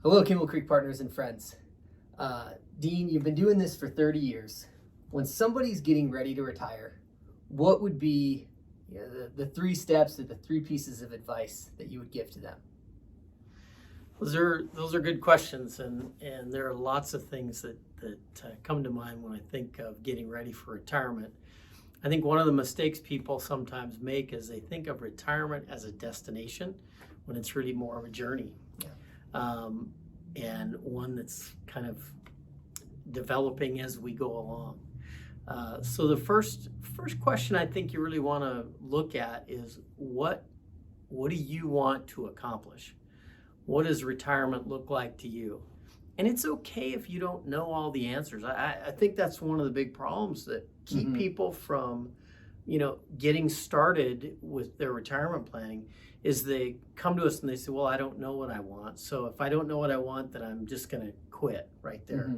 Hello, Kimball Creek partners and friends. Dean, you've been doing this for 30 years. When somebody's getting ready to retire, what would be the three steps or the three pieces of advice that you would give to them? Those are good questions, and there are lots of things that come to mind when I think of getting ready for retirement. I think one of the mistakes people sometimes make is they think of retirement as a destination when it's really more of a journey. And one that's kind of developing as we go along. So the first question I think you really want to look at is what do you want to accomplish? What does retirement look like to you? And it's okay if you don't know all the answers. I think that's one of the big problems that keep people from, getting started with their retirement planning is they come to us and they say, well, I don't know what I want. So if I don't know what I want, then I'm just going to quit right there.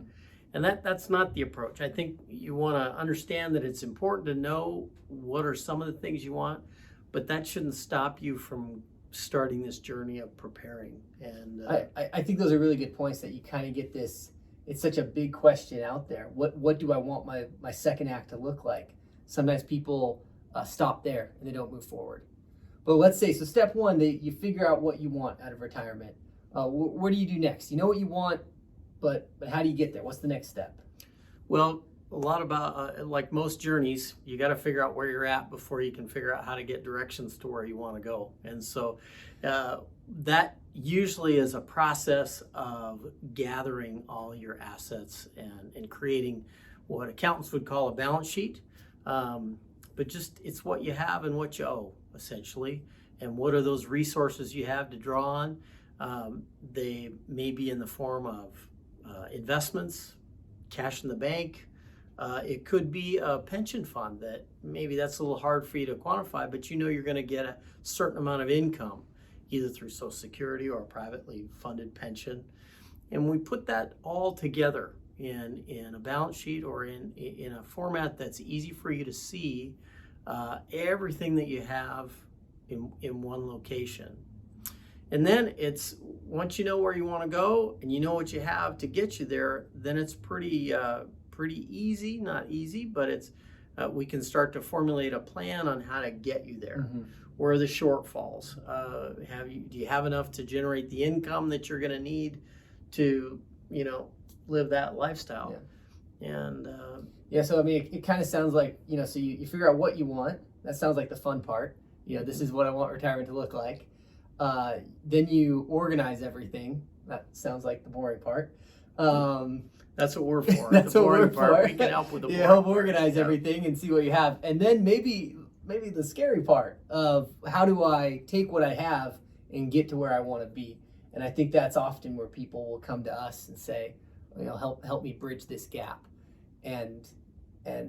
And that's not the approach. I think you want to understand that it's important to know what are some of the things you want, but that shouldn't stop you from starting this journey of preparing. And I think those are really good points that you kind of get this. It's such a big question out there. What do I want my second act to look like? Sometimes people stop there and they don't move forward. But let's say, so step one, you figure out what you want out of retirement. What do you do next? You know what you want, but how do you get there? What's the next step? Well, a lot about, like most journeys, you got to figure out where you're at before you can figure out how to get directions to where you want to go. And so that usually is a process of gathering all your assets and creating what accountants would call a balance sheet. But just it's what you have and what you owe, essentially. And what are those resources you have to draw on? They may be in the form of investments, cash in the bank. It could be a pension fund that maybe that's a little hard for you to quantify, but you're going to get a certain amount of income, either through Social Security or a privately funded pension. And we put that all together in a balance sheet or in a format that's easy for you to see everything that you have in one location. And then it's once you know where you want to go and you know what you have to get you there, then it's pretty easy, not easy, but it's we can start to formulate a plan on how to get you there. Where are the shortfalls? Do you have enough to generate the income that you're going to need to live that lifestyle? And so I mean, it kind of sounds like so you figure out what you want. That sounds like the fun part. This is what I want retirement to look like. Then you organize everything. That sounds like the boring part. That's what we're for. That's the what we're part, for. We can help with the boring help part. organize everything and see what you have. And then maybe the scary part of how do I take what I have and get to where I want to be. And I think that's often where people will come to us and say, help me bridge this gap. And I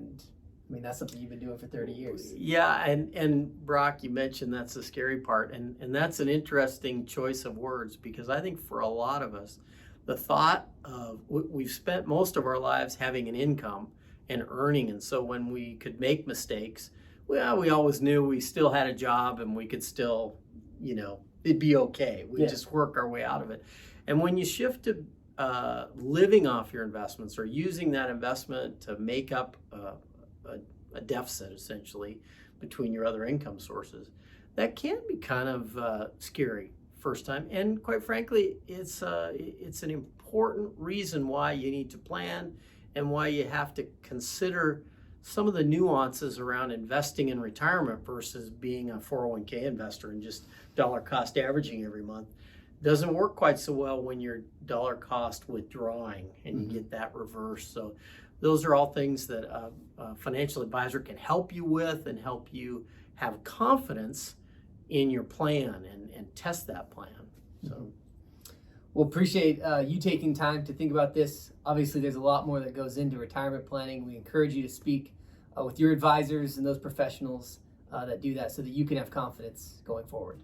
mean, that's something you've been doing for 30 years. Yeah, and Brock, you mentioned that's the scary part. And that's an interesting choice of words, because I think for a lot of us, the thought of we've spent most of our lives having an income and earning. And so when we could make mistakes, we always knew we still had a job and we could still, it'd be okay. We'd just work our way out of it. And when you shift to living off your investments or using that investment to make up a deficit, essentially, between your other income sources, that can be kind of scary first time. And quite frankly, it's an important reason why you need to plan and why you have to consider some of the nuances around investing in retirement versus being a 401k investor and just dollar cost averaging every month. Doesn't work quite so well when you're dollar cost withdrawing and you get that reverse. So those are all things that a financial advisor can help you with and help you have confidence in your plan and test that plan. So, well, appreciate you taking time to think about this. Obviously, there's a lot more that goes into retirement planning. We encourage you to speak with your advisors and those professionals that do that so that you can have confidence going forward.